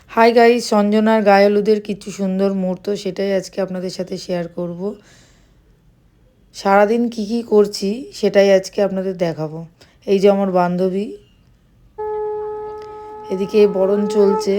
Hi guys, সঞ্জনার গায়ে হলুদের কিছু সুন্দর মুহূর্ত সেটাই আজকে আপনাদের সাথে শেয়ার করব। সারাদিন কি কি করছি সেটাই আজকে আপনাদের দেখাবো। এই যে আমার বান্ধবী, এদিকে বরণ চলছে।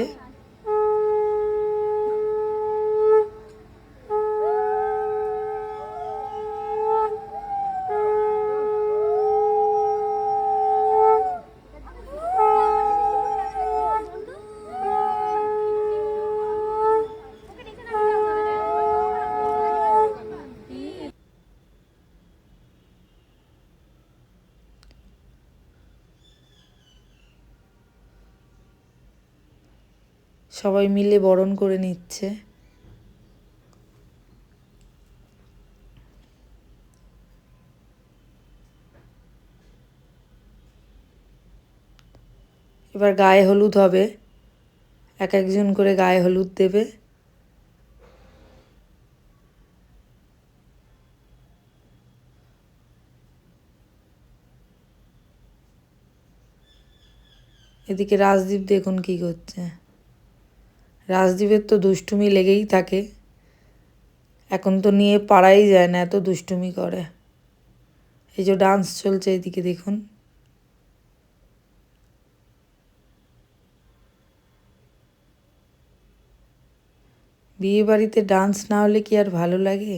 সবাই মিলে বরণ করে নিচ্ছে। এবার গায়ে হলুদ হবে, এক একজন করে গায়ে হলুদ দেবে। এদিকে রাজদীপ দেখুন কি করছে। রাজদীপের তো দুষ্টুমি লেগেই থাকে, এখন তো নিয়ে পারাই যায় না, এত দুষ্টুমি করে। এই যে ডান্স চলছে, এদিকে দেখুন। বিয়ে বাড়িতে ডান্স না হলে কি আর ভালো লাগে?